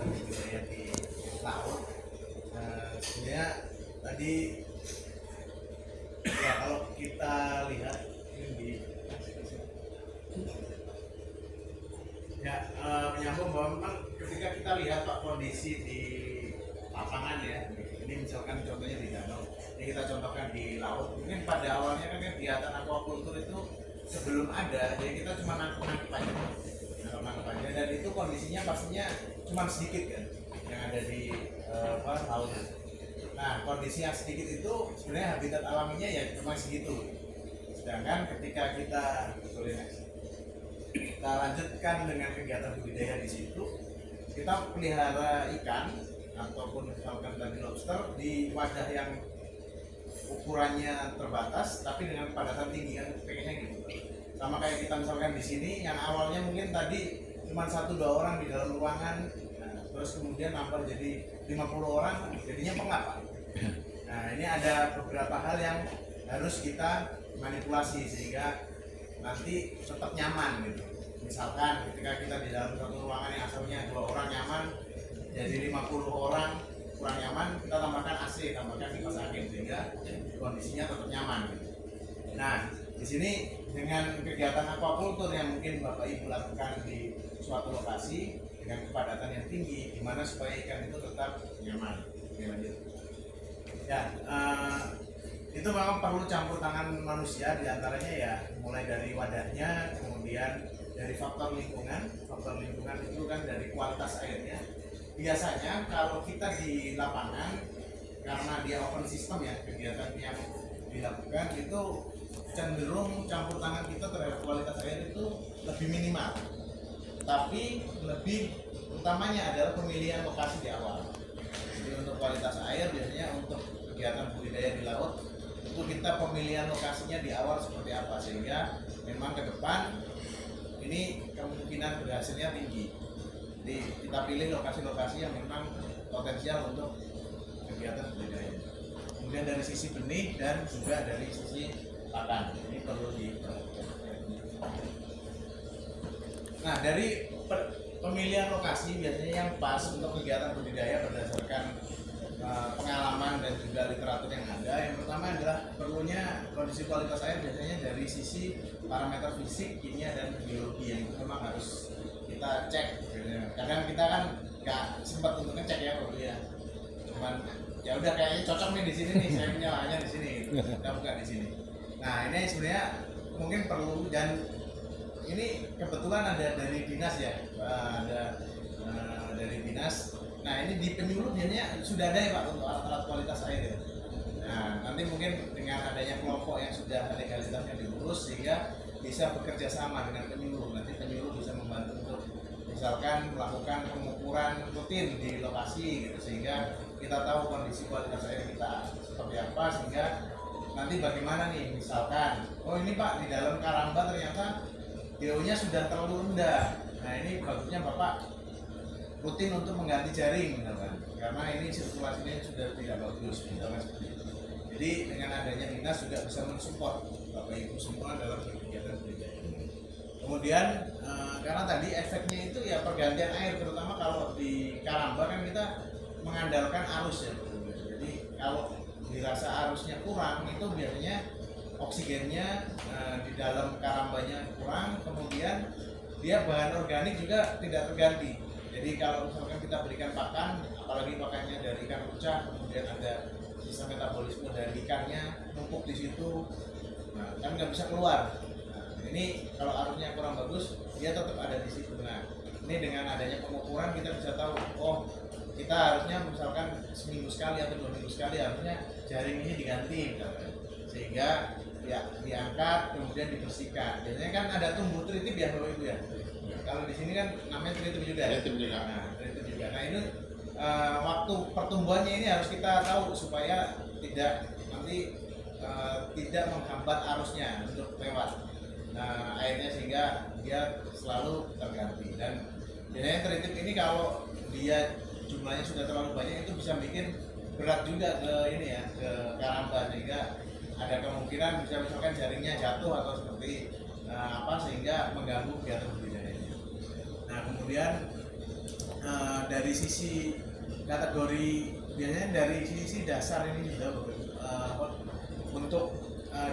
budidaya di laut. Sebenarnya tadi ya kalau kita lihat ini di menyambung bahwa memang ketika kita lihat Pak kondisi di lapangan ya, ini misalkan contohnya di danau, ini kita contohkan di laut. Mungkin pada awalnya kan kegiatan aquacultur itu sebelum ada, jadi kita cuma nangkep aja, dan itu kondisinya pastinya cuma sedikit kan yang ada di laut. Nah, kondisi yang sedikit itu sebenarnya habitat alaminya ya cuma segitu. Sedangkan ketika kita lanjutkan dengan kegiatan budidaya di situ, kita pelihara ikan ataupun misalkan tadi lobster di wadah yang ukurannya terbatas tapi dengan kepadatan tinggi kan, pengennya gitu. Sama kayak kita misalkan di sini yang awalnya mungkin tadi cuma 1-2 orang di dalam ruangan, terus kemudian nambah jadi 50 orang, jadinya pengap. Nah, ini ada beberapa hal yang harus kita manipulasi sehingga nanti tetap nyaman gitu. Misalkan ketika kita di dalam satu ruangan yang asalnya 2 orang nyaman, jadi 50 orang kurang nyaman, kita tambahkan AC, tambahkan kipas angin sehingga kondisinya tetap nyaman gitu. Nah, di sini dengan kegiatan aquacultur yang mungkin Bapak Ibu lakukan di suatu lokasi dengan kepadatan yang tinggi, dimana supaya ikan itu tetap nyaman. Oke, lanjut. Ya, itu memang perlu campur tangan manusia, diantaranya ya mulai dari wadahnya, kemudian dari faktor lingkungan. Faktor lingkungan itu kan dari kualitas airnya. Biasanya kalau kita di lapangan, karena dia open system ya, kegiatan yang dilakukan itu cenderung campur tangan kita terhadap kualitas air itu lebih minimal. Tapi lebih utamanya adalah pemilihan lokasi di awal. Jadi untuk kualitas air biasanya untuk kegiatan budidaya di laut itu kita pemilihan lokasinya di awal seperti apa sehingga memang ke depan ini kemungkinan berhasilnya tinggi. Jadi kita pilih lokasi-lokasi yang memang potensial untuk kegiatan budidaya. Kemudian dari sisi benih dan juga dari sisi pakan ini perlu diperhatikan. Nah, dari pemilihan lokasi biasanya yang pas untuk kegiatan budidaya berdasarkan pengalaman dan juga literatur yang ada. Yang pertama adalah perlunya kondisi kualitas air biasanya dari sisi parameter fisik, kimia dan biologi yang itu memang harus kita cek. Kadang kita kan nggak sempat untuk ngecek ya perlu ya. Cuman ya udah kayaknya cocok nih di sini nih, saya punya lahannya di sini, kita buka di sini. Nah, ini sebenarnya mungkin perlu, dan ini kebetulan ada dari dinas ya, ada dari dinas. Nah, ini di penyuluh biasanya sudah ada ya Pak untuk alat-alat kualitas air ya. Nah, nanti mungkin dengan adanya kelompok yang sudah legalitasnya diurus sehingga bisa bekerja sama dengan penyuluh. Nanti penyuluh bisa membantu untuk misalkan melakukan pengukuran rutin di lokasi gitu, sehingga kita tahu kondisi kualitas air kita seperti apa, sehingga nanti bagaimana nih misalkan, oh ini Pak di dalam Karamba ternyata DO-nya sudah terlalu rendah. Nah, ini bagusnya Bapak rutin untuk mengganti jaring misalkan, karena ini sirkulasinya sudah tidak bagus misalkan seperti itu. Jadi dengan adanya dinas juga bisa mensupport Bapak Ibu semua dalam kegiatan budidaya. Kemudian karena tadi efeknya itu ya pergantian air, terutama kalau di Karamba kan kita mengandalkan arus ya. Jadi kalau dirasa arusnya kurang itu biasanya oksigennya di dalam karambanya kurang, kemudian dia bahan organik juga tidak terganti. Jadi kalau misalkan kita berikan pakan, apalagi pakannya dari ikan rucah, kemudian ada sisa metabolisme dari ikannya numpuk di situ, nah kan nggak bisa keluar. Nah, ini kalau arusnya kurang bagus, dia tetap ada di situ. Nah, ini dengan adanya pengukuran kita bisa tahu, oh kita harusnya misalkan seminggu sekali atau 2 minggu sekali harusnya jaring ini diganti misalkan, sehingga ya diangkat kemudian dibersihkan. Biasanya kan ada tumbuh tritip ya Bapak Ibu ya. Kalau di sini kan namanya tritip juga ya. Nah, tritip juga. Nah, ini waktu pertumbuhannya ini harus kita tahu supaya tidak nanti tidak menghambat arusnya untuk lewat airnya, sehingga dia selalu terganti. Dan biasanya tritip ini kalau dia jumlahnya sudah terlalu banyak itu bisa bikin berat juga ke ini ya, ke Karamba, sehingga ada kemungkinan bisa misalkan jaringnya jatuh atau seperti sehingga mengganggu kegiatan budidayanya. Nah, kemudian dari dari sisi kategori biasanya dari sisi dasar ini juga untuk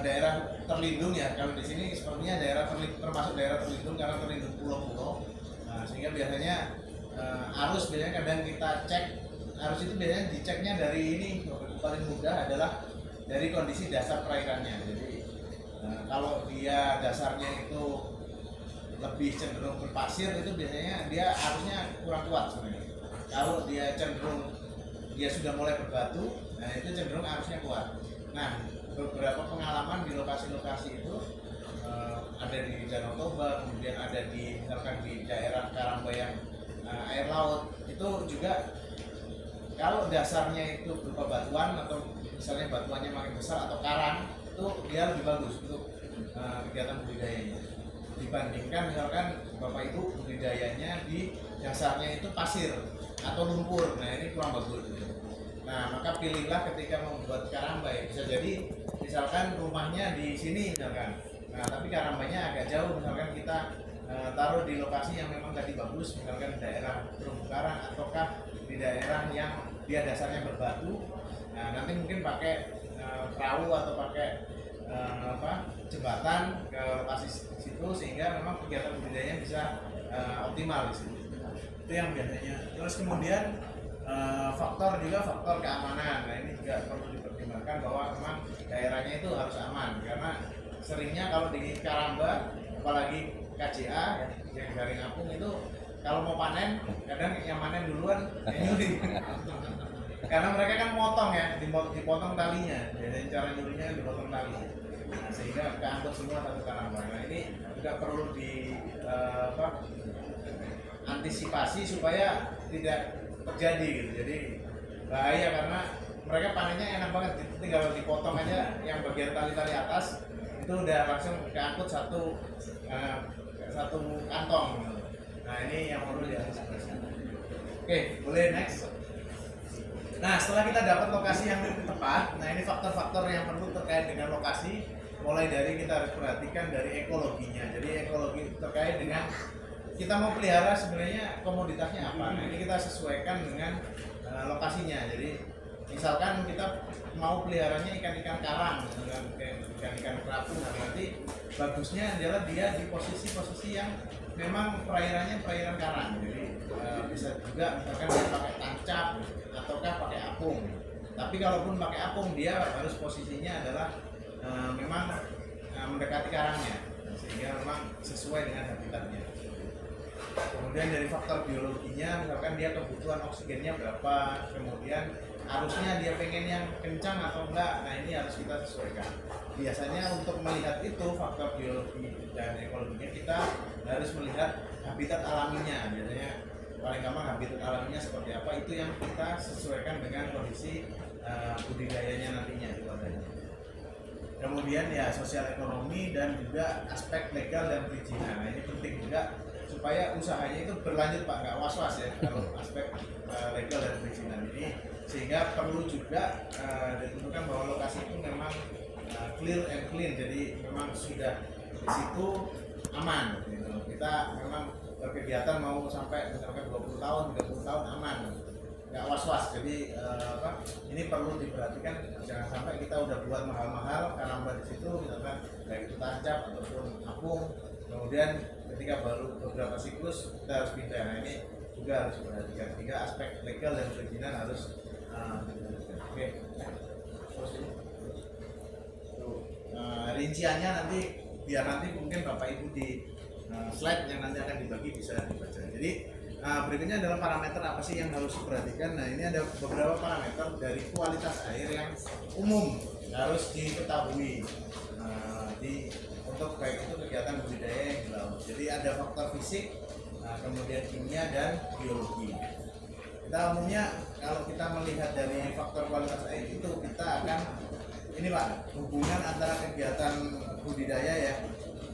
daerah terlindung ya. Kalau di sini sepertinya termasuk daerah terlindung karena terlindung pulau-pulau. Nah, sehingga biasanya arus biasanya kadang kita cek arus itu biasanya diceknya dari ini paling mudah adalah dari kondisi dasar perairannya. Jadi kalau dia dasarnya itu lebih cenderung berpasir itu biasanya dia arusnya kurang kuat sebenarnya. Kalau dia cenderung dia sudah mulai berbatu, nah itu cenderung arusnya kuat. Nah, beberapa pengalaman di lokasi-lokasi itu ada di Danau Toba, kemudian ada di misalkan di daerah Karangbayang air laut itu juga kalau dasarnya itu berupa batuan atau misalnya batuannya makin besar atau karang itu dia lebih bagus untuk kegiatan budidayanya dibandingkan misalkan bapak ibu budidayanya di dasarnya itu pasir atau lumpur. Nah ini kurang bagus. Nah maka pilihlah ketika membuat karambai, bisa jadi misalkan rumahnya di sini misalkan, nah tapi karambainya agak jauh, misalkan kita taruh di lokasi yang memang tadi bagus, misalkan di daerah terumbu karang ataukah di daerah yang dia dasarnya berbatu. Nah nanti mungkin pakai perahu atau pakai jembatan ke lokasi situ sehingga memang kegiatan budidayanya bisa optimal di situ. Itu yang biasanya. Terus kemudian faktor keamanan. Nah ini juga perlu dipertimbangkan bahwa memang daerahnya itu harus aman karena seringnya kalau di Karamba apalagi KJA yang jaring apung itu kalau mau panen kadang yang panen duluan yang nyuri. Karena mereka kan motong ya, dipotong talinya. Jadi cara nyurinya dipotong tali. Nah, sehingga keangkut semua satu karambang. Nah ini juga perlu antisipasi supaya tidak terjadi gitu. Jadi bahaya karena mereka panennya enak banget, tinggal dipotong aja yang bagian tali-tali atas itu udah langsung keangkut satu kantong. Nah ini yang perlu diantisipasi. Oke, boleh next. Nah setelah kita dapat lokasi yang tepat, nah ini faktor-faktor yang perlu terkait dengan lokasi, mulai dari kita harus perhatikan dari ekologinya. Jadi ekologi terkait dengan kita mau pelihara sebenarnya komoditasnya apa. Nah ini kita sesuaikan dengan lokasinya. Jadi misalkan kita mau peliharanya ikan-ikan karang, ikan-ikan kerapu, nah nanti bagusnya adalah dia di posisi-posisi yang memang perairannya perairan karang. Jadi bisa juga misalkan dia pakai tancap ataukah pakai apung. Tapi kalaupun pakai apung dia harus posisinya adalah memang mendekati karangnya sehingga memang sesuai dengan habitatnya. Kemudian dari faktor biologinya, misalkan dia kebutuhan oksigennya berapa, kemudian arusnya dia pengen yang kencang atau enggak, nah ini harus kita sesuaikan. Biasanya untuk melihat itu faktor biologi dan ekologinya kita harus melihat habitat alaminya. Biasanya paling gampang habitat alaminya seperti apa, itu yang kita sesuaikan dengan kondisi budidayanya nantinya itu adanya. Kemudian ya sosial ekonomi dan juga aspek legal dan perizinan. Nah ini penting juga supaya usahanya itu berlanjut Pak, nggak was-was ya kalau aspek legal dan perizinan ini, sehingga perlu juga ditentukan bahwa lokasi itu memang clear and clean, jadi memang sudah di situ aman gitu. Kita memang berkegiatan mau sampai misalkan 20 tahun, 30 tahun aman, nggak was-was. Jadi ini perlu diperhatikan, jangan sampai kita udah buat mahal-mahal karambah di situ misalkan baik itu tancap ataupun apung, kemudian ketika baru beberapa siklus kita harus pindah. Nah ini juga harus diperhatikan, sehingga aspek legal dan perizinan harus diperhatikan. Oke, terus ini rinciannya nanti biar nanti mungkin Bapak Ibu di slide yang nanti akan dibagi bisa dibaca. Jadi berikutnya adalah parameter apa sih yang harus diperhatikan. Nah ini ada beberapa parameter dari kualitas air yang umum harus diketahui untuk baik itu kegiatan budidaya yang di laut. Jadi ada faktor fisik, kemudian kimia dan biologi. Kita umumnya kalau kita melihat dari faktor kualitas air itu kita akan ini Pak, hubungan antara kegiatan budidaya ya.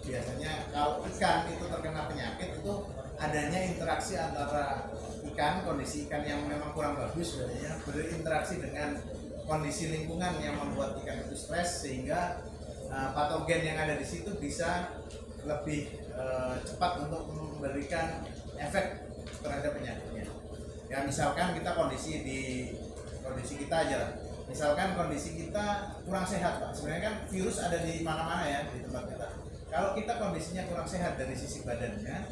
Biasanya kalau ikan itu terkena penyakit itu adanya interaksi antara ikan, kondisi ikan yang memang kurang bagus biasanya berinteraksi dengan kondisi lingkungan yang membuat ikan itu stres, sehingga patogen yang ada di situ bisa lebih cepat untuk memberikan efek terhadap penyakitnya. Ya Ya misalkan kita kondisi kita aja lah. Misalkan kondisi kita kurang sehat Pak. Sebenarnya kan virus ada di mana-mana ya di tempat kita. Kalau kita kondisinya kurang sehat dari sisi badannya,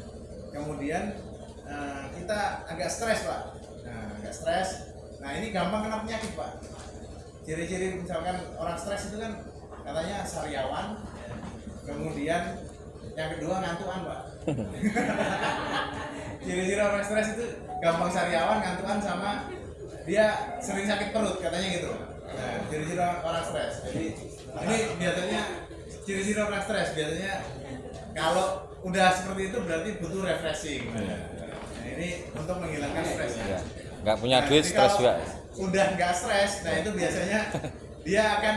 kemudian kita agak stres Pak. Nah, agak stres. Nah ini gampang kena penyakit Pak. Ciri-ciri misalkan orang stres itu kan katanya sariawan, kemudian yang kedua ngantuan Pak. Ciri-ciri orang stres itu gampang sariawan, ngantuan, sama dia sering sakit perut katanya gitu. Nah, ciri-ciri orang stres. Jadi ini biasanya ciri-ciri orang stres biasanya kalau udah seperti itu berarti butuh refreshing. Nah, ini untuk menghilangkan stresnya. Nggak punya duit stres juga. Udah nggak stres, nah itu biasanya dia akan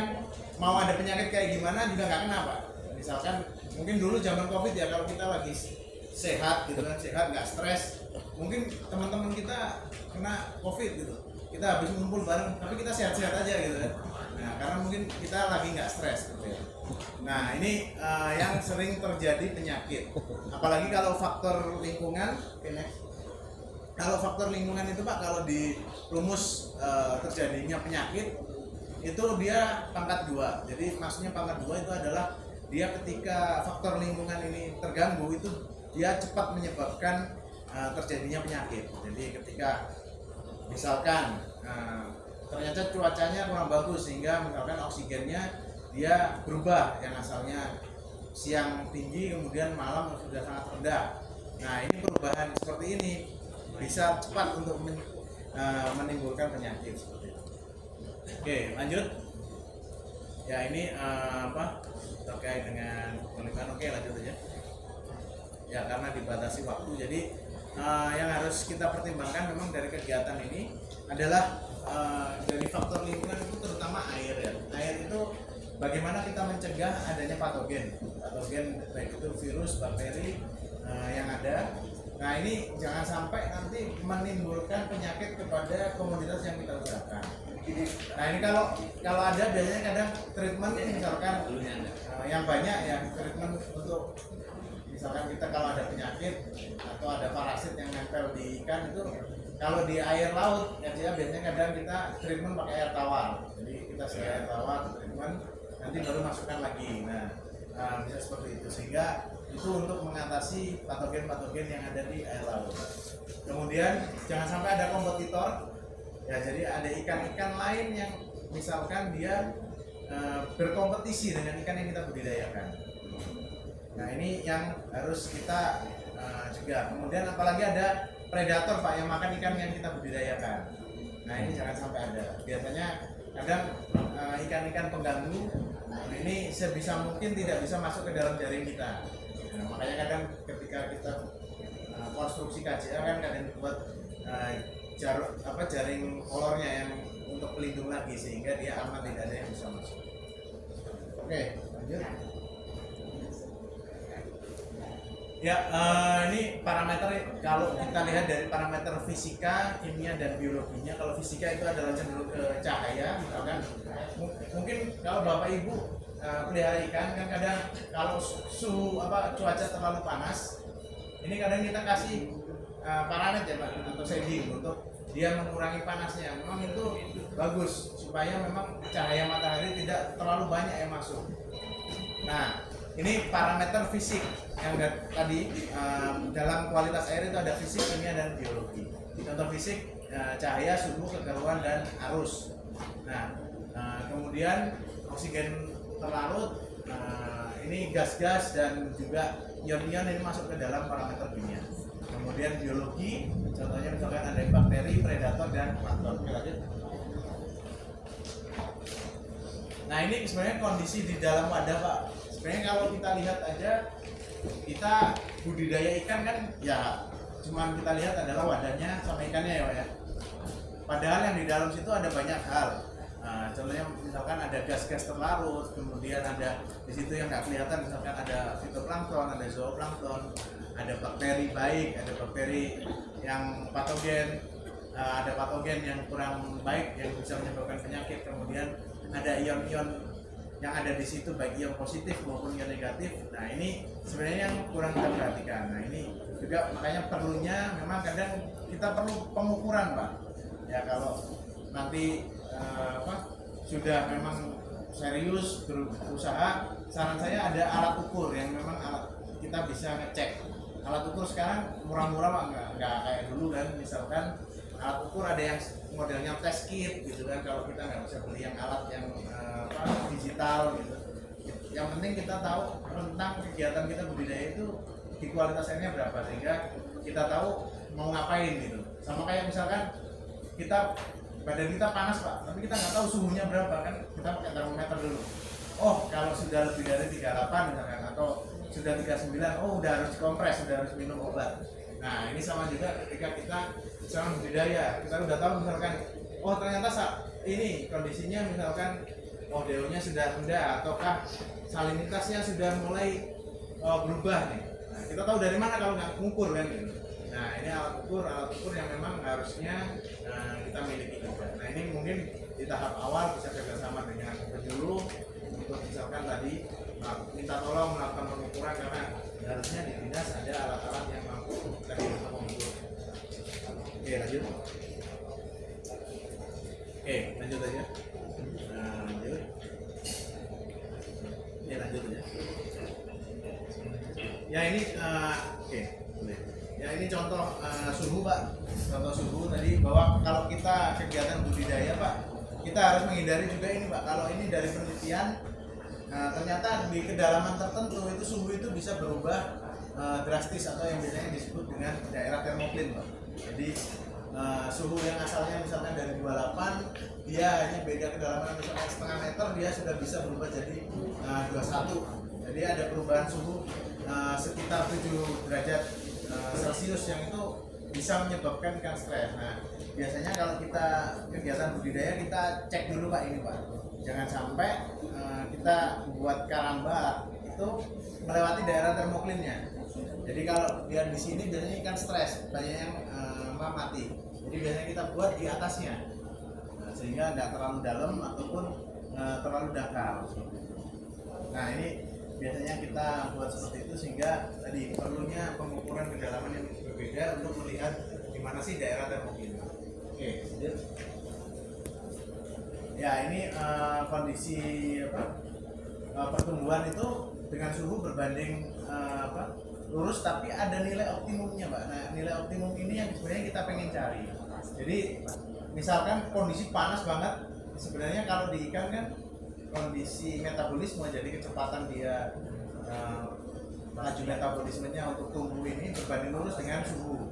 mau ada penyakit kayak gimana juga nggak kena Pak. Misalkan mungkin dulu zaman COVID ya, kalau kita lagi sehat gitu kan, sehat nggak stres, mungkin teman-teman kita kena COVID gitu, kita habis ngumpul bareng tapi kita sehat-sehat aja gitu kan. Nah karena mungkin kita lagi nggak stres gitu ya. Nah ini yang sering terjadi penyakit, apalagi kalau faktor lingkungan. Kalau faktor lingkungan itu Pak, kalau di rumus terjadinya penyakit itu dia pangkat 2. Jadi maksudnya pangkat 2 itu adalah dia ketika faktor lingkungan ini terganggu, itu dia cepat menyebabkan terjadinya penyakit. Jadi ketika misalkan ternyata cuacanya kurang bagus sehingga misalkan oksigennya dia berubah, yang asalnya siang tinggi kemudian malam sudah sangat rendah. Nah ini perubahan seperti ini bisa cepat untuk menimbulkan penyakit seperti itu. Oke, lanjut. Ya ini terkait dengan pemilikan. Oke, lanjut aja. Ya karena dibatasi waktu, jadi yang harus kita pertimbangkan memang dari kegiatan ini adalah dari faktor lingkungan itu terutama air ya. Air itu bagaimana kita mencegah adanya patogen baik itu virus, bakteri yang ada. Nah ini jangan sampai nanti menimbulkan penyakit kepada komoditas yang kita gunakan. Nah ini kalau ada biasanya kadang treatment misalkan yang banyak ya, treatment untuk misalkan kita kalau ada penyakit atau ada parasit yang nempel di ikan itu, kalau di air laut ya biasanya kadang kita treatment pakai air tawar. Jadi kita sedia air tawar treatment, nanti baru masukkan lagi. Nah bisa seperti itu, sehingga itu untuk mengatasi patogen-patogen yang ada di air laut. Kemudian jangan sampai ada kompetitor ya, jadi ada ikan-ikan lain yang misalkan dia berkompetisi dengan ikan yang kita budidayakan. Nah ini yang harus kita cegah. Kemudian apalagi ada predator Pak yang makan ikan yang kita budidayakan. Nah ini jangan sampai ada. Biasanya kadang ikan-ikan pengganggu ini sebisa mungkin tidak bisa masuk ke dalam jaring kita. Nah, makanya kadang ketika kita konstruksi KJA kan kadang buat jaring kolornya yang untuk pelindung lagi sehingga dia aman, tidak ada yang bisa masuk. Oke, lanjut. Ya, ini parameter, kalau kita lihat dari parameter fisika, kimia, dan biologinya. Kalau fisika itu adalah cenderung ke cahaya, misalkan. Mungkin kalau Bapak Ibu pelihara ikan kan kadang kalau cuaca terlalu panas, ini kadang kita kasih paranet ya Pak, atau shading untuk dia mengurangi panasnya. Memang itu bagus supaya memang cahaya matahari tidak terlalu banyak yang masuk. Nah ini parameter fisik yang tadi dalam kualitas air itu ada fisik, kimia, dan biologi. Contoh fisik cahaya, suhu, kekeruan, dan arus. Nah kemudian oksigen terlarut, ini gas-gas dan juga ion-ion ini masuk ke dalam parameter kimia. Kemudian biologi, contohnya misalkan ada bakteri, predator, dan plankton. Nah ini sebenarnya kondisi di dalam wadah Pak. Sebenarnya kalau kita lihat aja, kita budidaya ikan kan ya cuman kita lihat adalah wadahnya sama ikannya ya Pak ya. Padahal yang di dalam situ ada banyak hal. Contohnya misalkan ada gas-gas terlarut, kemudian ada di situ yang nggak kelihatan, misalkan ada fitoplankton, ada zooplankton, ada bakteri baik, ada bakteri yang patogen, ada patogen yang kurang baik yang bisa menyebabkan penyakit, kemudian ada ion-ion yang ada di situ baik ion positif maupun ion negatif. Nah ini sebenarnya yang kurang kita perhatikan. Nah ini juga makanya perlunya memang kadang kita perlu pengukuran Pak. Ya kalau nanti sudah memang serius berusaha, saran saya ada alat ukur yang memang kita bisa ngecek. Alat ukur sekarang murah-murah Pak, nggak kayak dulu kan. Misalkan alat ukur ada yang modelnya test kit gitu kan, kalau kita nggak bisa beli yang alat yang digital gitu. Yang penting kita tahu tentang kegiatan kita budidaya itu di kualitas airnya berapa, sehingga kita tahu mau ngapain gitu. Sama kayak misalkan badan kita panas Pak, tapi kita nggak tahu suhunya berapa kan, kita pakai termometer dulu. Oh kalau sudah lebih dari 38 misalkan, atau sudah 39, oh udah harus kompres, sudah harus minum obat. Nah ini sama juga ketika kita misalkan budidaya, kita udah tahu misalkan, oh ternyata ini kondisinya misalkan modelnya sudah rendah, ataukah salinitasnya sudah mulai berubah nih. Nah, kita tahu dari mana kalau nggak mengukur kan gitu. Nah ini alat ukur yang memang harusnya kita miliki juga. Nah ini mungkin di tahap awal bisa kerjasama dengan penyuluh untuk misalkan tadi minta tolong melakukan pengukuran, karena harusnya di dinas ada alat-alat yang mampu tadi untuk mengukur. Oke lanjut. Oke lanjut aja. Lanjut. Ya lanjut aja. Ya ini oke boleh. Ya ini contoh suhu Pak. Contoh suhu tadi bahwa kalau kita kegiatan budidaya Pak, kita harus menghindari juga ini Pak. Kalau ini dari penelitian, ternyata di kedalaman tertentu itu suhu itu bisa berubah drastis, atau yang biasanya disebut dengan daerah termokline Pak. Jadi suhu yang asalnya misalkan dari 28, dia hanya beda kedalaman misalkan setengah meter, dia sudah bisa berubah jadi 21. Jadi ada perubahan suhu sekitar 7 derajat Celcius yang itu bisa menyebabkan ikan stres. Nah biasanya kalau kita kegiatan budidaya, kita cek dulu Pak ini Pak. Jangan sampai kita buat karamba itu melewati daerah termoklinnya. Jadi kalau dia di sini biasanya ikan stres, banyak yang mati. Jadi biasanya kita buat di atasnya, sehingga nggak terlalu dalam ataupun terlalu dangkal. Nah ini biasanya kita buat seperti itu, sehingga tadi perlunya pengukuran kedalaman yang berbeda untuk melihat di mana sih daerah termoklin. Oke, lanjut. Ya ini kondisi pertumbuhan itu dengan suhu berbanding lurus, tapi ada nilai optimumnya Pak. Nah nilai optimum ini yang sebenarnya kita pengen cari. Jadi misalkan kondisi panas banget, sebenarnya kalau di ikan kan kondisi metabolisme, jadi kecepatan dia laju metabolismenya untuk tumbuh ini berbanding lurus dengan suhu.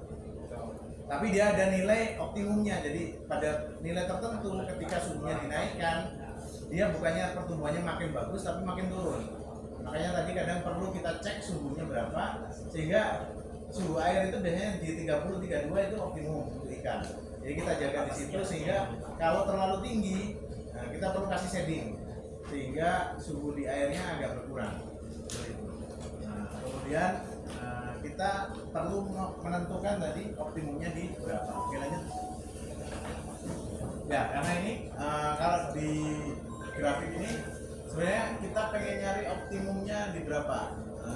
Tapi dia ada nilai optimumnya, jadi pada nilai tertentu ketika suhunya dinaikkan, dia bukannya pertumbuhannya makin bagus tapi makin turun. Makanya tadi kadang perlu kita cek suhunya berapa, sehingga suhu air itu biasanya di 30-32 itu optimum untuk ikan. Jadi kita jaga di situ, sehingga kalau terlalu tinggi kita perlu kasih shading sehingga suhu di airnya agak berkurang. Nah, kemudian kita perlu menentukan tadi optimumnya di berapa. Oke lanjut. Ya karena ini kalau di grafik ini sebenarnya kita pengen nyari optimumnya di berapa,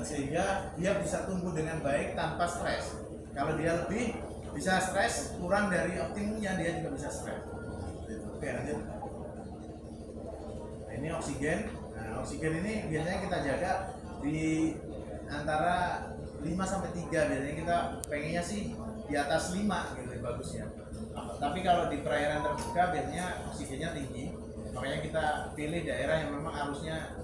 sehingga dia bisa tumbuh dengan baik tanpa stres. Kalau dia lebih bisa stres, kurang dari optimumnya dia juga bisa stres. Oke lanjut. Nah, ini oksigen. Nah, oksigen ini biasanya kita jaga di antara 5-3. Biasanya kita pengennya sih di atas 5 gitu bagusnya. Tapi kalau di perairan terbuka biasanya oksigennya tinggi. Makanya kita pilih daerah yang memang arusnya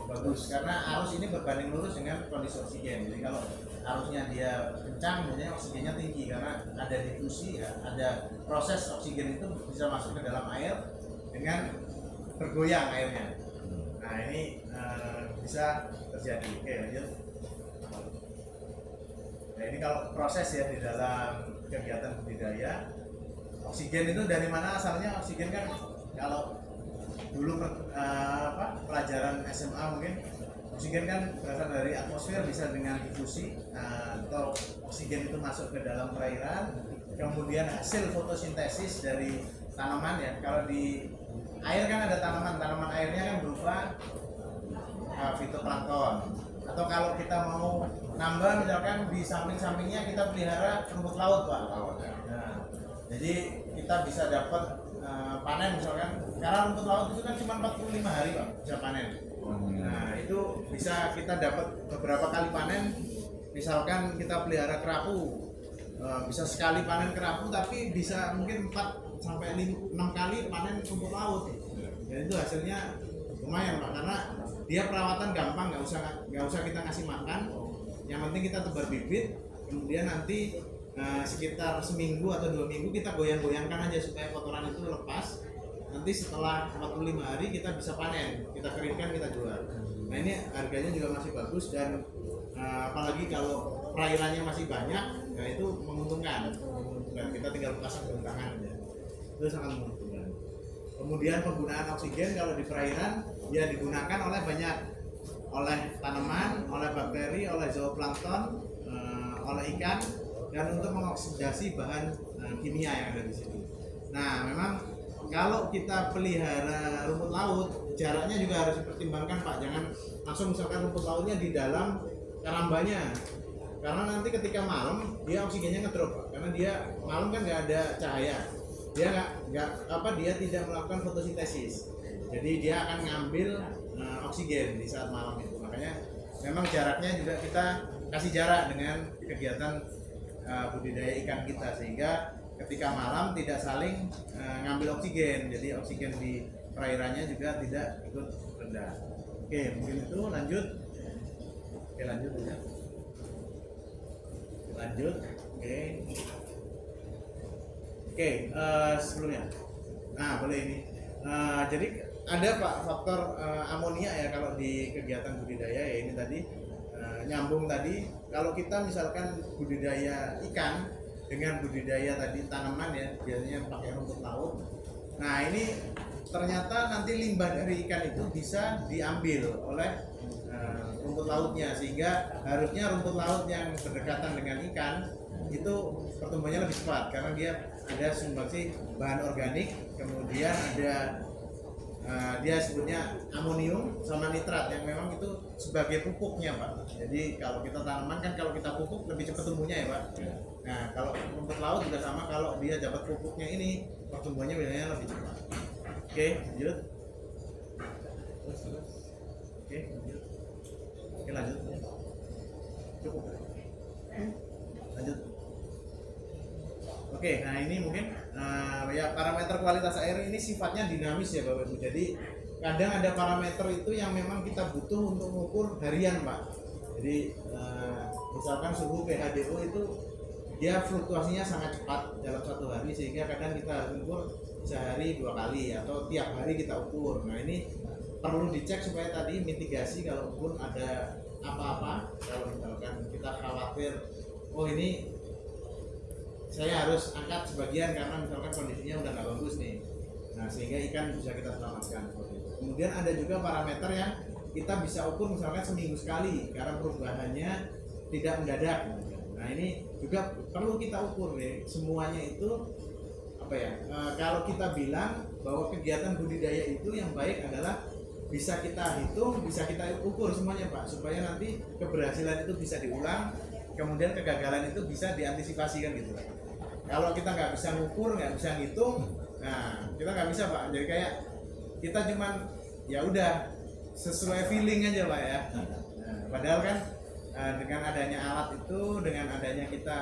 bagus, karena arus ini berbanding lurus dengan kondisi oksigen. Jadi kalau arusnya dia kencang, biasanya oksigennya tinggi karena ada difusi, ya, ada proses oksigen itu bisa masuk ke dalam air dengan bergoyang airnya. Nah ini bisa terjadi. Oke lanjut. Nah ini kalau proses ya di dalam kegiatan budidaya, oksigen itu dari mana asalnya? Oksigen kan kalau dulu pelajaran SMA mungkin, oksigen kan berasal dari atmosfer, bisa dengan difusi atau oksigen itu masuk ke dalam perairan, kemudian hasil fotosintesis dari tanaman ya. Kalau di air kan ada tanaman airnya kan berupa fitoplankton, atau kalau kita mau nambah misalkan di samping-sampingnya kita pelihara rumput laut Pak. Nah, Jadi kita bisa dapat panen misalkan, karena rumput laut itu kan cuma 45 hari Pak bisa panen. Nah itu bisa kita dapat beberapa kali panen. Misalkan kita pelihara kerapu, bisa sekali panen kerapu tapi bisa mungkin 4 sampai 6 kali panen rumput laut. Dan itu hasilnya lumayan Pak, karena dia perawatan gampang, nggak usah kita ngasih makan. Yang penting kita tebar bibit, kemudian nanti sekitar seminggu atau 2 minggu kita goyang-goyangkan aja supaya kotoran itu lepas. Nanti setelah 45 hari kita bisa panen, kita keringkan, kita jual. Nah ini harganya juga masih bagus, dan apalagi kalau perairannya masih banyak, nah itu menguntungkan. Kita tinggal pasang jam tangan aja, itu sangat menguntungkan. Kemudian penggunaan oksigen kalau di perairan ya digunakan oleh tanaman, oleh bakteri, oleh zooplankton, oleh ikan, dan untuk mengoksidasi bahan kimia yang ada di sini. Nah, memang kalau kita pelihara rumput laut, jaraknya juga harus dipertimbangkan Pak. Jangan langsung misalkan rumput lautnya di dalam karambanya, karena nanti ketika malam dia oksigennya ngedrop Pak. Karena dia malam kan nggak ada cahaya, dia dia tidak melakukan fotosintesis. Jadi dia akan ngambil oksigen di saat malam itu. Makanya memang jaraknya juga kita kasih jarak dengan kegiatan budidaya ikan kita, sehingga ketika malam tidak saling ngambil oksigen, jadi oksigen di perairannya juga tidak ikut rendah. Oke, mungkin itu lanjut. Oke, lanjut ya. Lanjut. Oke, sebelumnya. Nah, boleh ini. Jadi ada Pak faktor amonia ya kalau di kegiatan budidaya ya, ini tadi nyambung tadi. Kalau kita misalkan budidaya ikan dengan budidaya tadi tanaman ya, biasanya pakai rumput laut. Nah ini ternyata nanti limbah dari ikan itu bisa diambil oleh rumput lautnya, sehingga harusnya rumput laut yang berdekatan dengan ikan itu pertumbuhannya lebih cepat, karena dia ada sumbangsi bahan organik, kemudian ada dia sebutnya amonium sama nitrat yang memang itu sebagai pupuknya Pak. Jadi kalau kita tanaman kan kalau kita pupuk lebih cepat tumbuhnya ya Pak. Nah kalau rumput laut juga sama, kalau dia dapat pupuknya ini pertumbuhannya biasanya lebih cepat. Oke, lanjut. Oke, lanjut. Oke, lanjut. Cukup. Lanjut. Oke, nah ini mungkin ya parameter kualitas air ini sifatnya dinamis ya Bapak Ibu. Jadi kadang ada parameter itu yang memang kita butuh untuk mengukur harian Pak. Jadi misalkan suhu pH/DO itu dia fluktuasinya sangat cepat dalam satu hari, sehingga kadang kita harus ukur sehari 2 kali atau tiap hari kita ukur. Nah ini perlu dicek supaya tadi mitigasi kalaupun ada apa-apa, kalau misalkan kita khawatir oh ini saya harus angkat sebagian karena misalkan kondisinya udah nggak bagus nih. Nah sehingga ikan bisa kita selamatkan. Kemudian ada juga parameter yang kita bisa ukur misalkan seminggu sekali karena perubahannya tidak mendadak. Nah ini juga perlu kita ukur nih. Semuanya itu apa ya? Kalau kita bilang bahwa kegiatan budidaya itu yang baik adalah bisa kita hitung, bisa kita ukur semuanya Pak, supaya nanti keberhasilan itu bisa diulang, kemudian kegagalan itu bisa diantisipasi kan gitu. Kalau kita nggak bisa ngukur, nggak bisa ngitung, nah kita nggak bisa Pak. Jadi kayak kita cuman ya udah sesuai feeling aja Pak ya. Nah, padahal kan dengan adanya alat itu, dengan adanya kita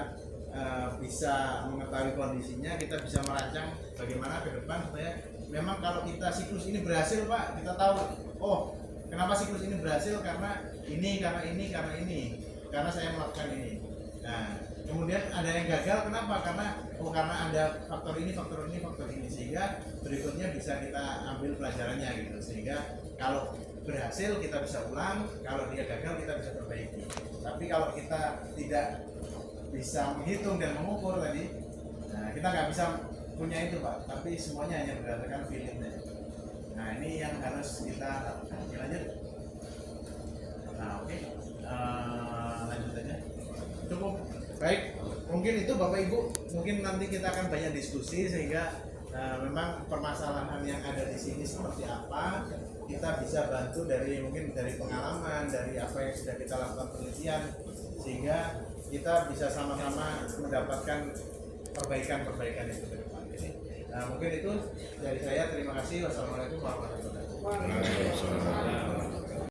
bisa mengetahui kondisinya, kita bisa merancang bagaimana ke depan supaya memang kalau kita siklus ini berhasil Pak, kita tahu oh kenapa siklus ini berhasil, karena ini, karena saya melakukan ini. Nah kemudian ada yang gagal, kenapa? Karena ada faktor ini, sehingga berikutnya bisa kita ambil pelajarannya gitu. Sehingga kalau berhasil kita bisa ulang, kalau dia gagal kita bisa perbaiki. Tapi kalau kita tidak bisa menghitung dan mengukur tadi, nah kita nggak bisa punya itu Pak. Tapi semuanya hanya berdasarkan feeling aja. Nah ini yang harus kita lakukan. Lanjut. Nah oke. Lanjut aja. Cukup. Baik, mungkin itu Bapak Ibu, mungkin nanti kita akan banyak diskusi sehingga memang permasalahan yang ada di sini seperti apa, kita bisa bantu mungkin dari pengalaman, dari apa yang sudah kita lakukan penelitian, sehingga kita bisa sama-sama mendapatkan perbaikan-perbaikan itu. Nah mungkin itu dari saya, terima kasih. Wassalamualaikum warahmatullahi wabarakatuh.